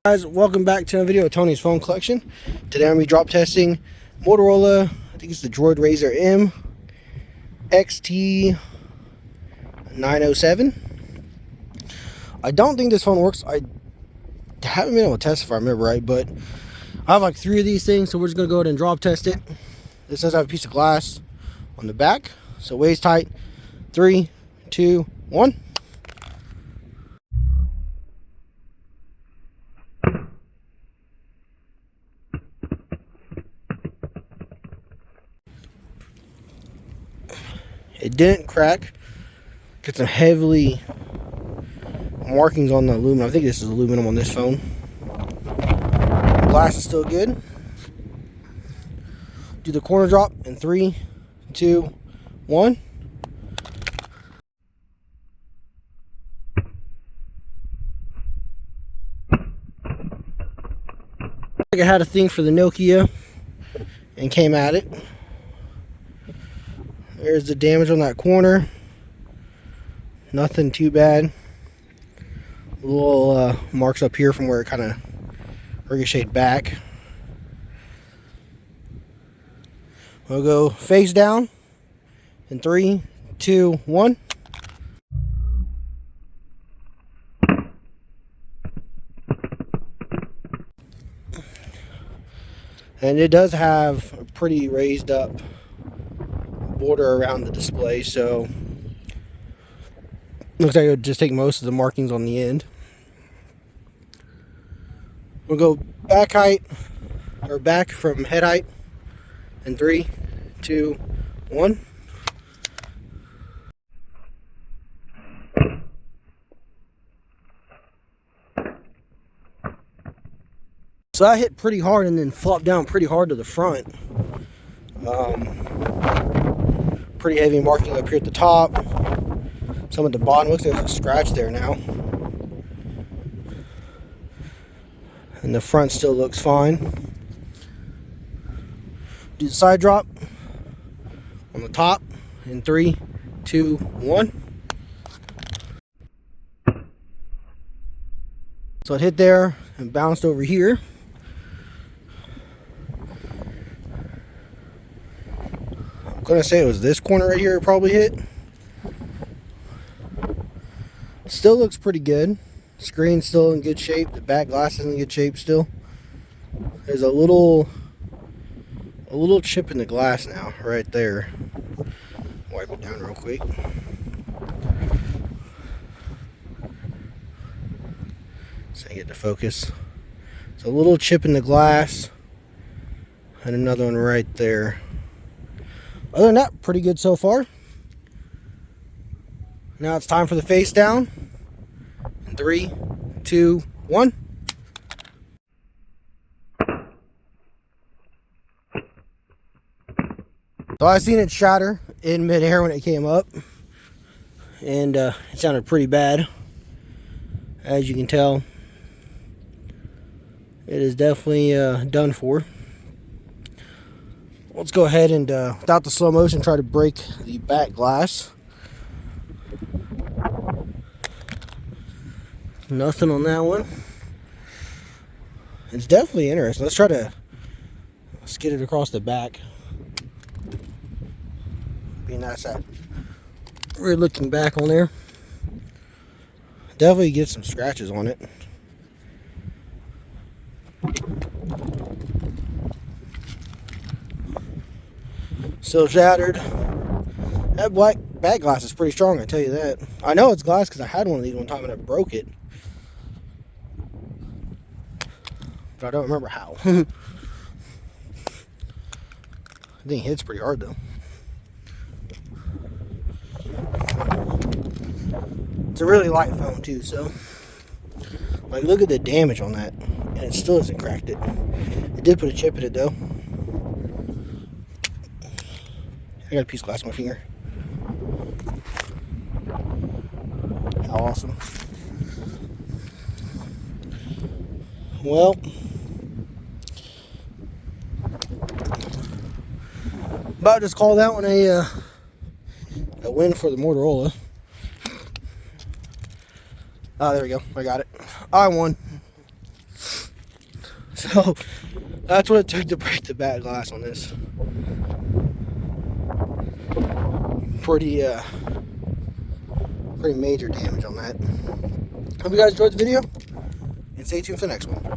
Guys, welcome back to another video of Tony's phone collection. Today I'm going to be drop testing Motorola, I think it's the Droid Razr M XT907. I don't think this phone works. I haven't been able to test if I remember right, but I have like 3 of these things, so we're just going to go ahead and drop test it. This does have a piece of glass on the back, so weighs tight. 3, 2, 1. It didn't crack. Got some heavily markings on the aluminum. I think this is aluminum on this phone. The glass is still good. Do the corner drop in 3, 2, 1. I had a thing for the Nokia and came at it. There's the damage on that corner. Nothing too bad. Little marks up here from where it kind of ricocheted back. We'll go face down in 3, 2, 1. And it does have a pretty raised up border around the display, so looks like it would just take most of the markings on the end. We'll go back height, or back from head height in 3, 2, 1. So I hit pretty hard and then flopped down pretty hard to the front. Pretty heavy marking up here at the top. Some at the bottom. Looks like there's a scratch there now. And the front still looks fine. Do the side drop on the top in 3, 2, 1. So it hit there and bounced over here. I'm gonna say it was this corner right here it probably hit. Still looks pretty good. Screen's still in good shape. The back glass is in good shape still. There's a little chip in the glass now, right there. Wipe it down real quick. So I get to focus. So a little chip in the glass and another one right there. Other than that, pretty good so far. Now it's time for the face down. 3, 2, 1. So I seen it shatter in midair when it came up, and it sounded pretty bad. As you can tell, it is definitely done for. Let's go ahead and, without the slow motion, try to break the back glass. Nothing on that one. It's definitely interesting. Let's get it across the back. Be nice that we're looking back on there. Definitely get some scratches on it. Still shattered. That black back glass is pretty strong, I tell you that. I know it's glass because I had one of these one time and I broke it. But I don't remember how. I think it hits pretty hard though. It's a really light phone too, so like look at the damage on that, and it still hasn't cracked it. It did put a chip in it though. I got a piece of glass on my finger. How awesome. Well, about to just call that one a win for the Motorola. Oh, there we go. I got it. I won. So that's what it took to break the back glass on this. Pretty major damage on that. Hope you guys enjoyed the video, and stay tuned for the next one.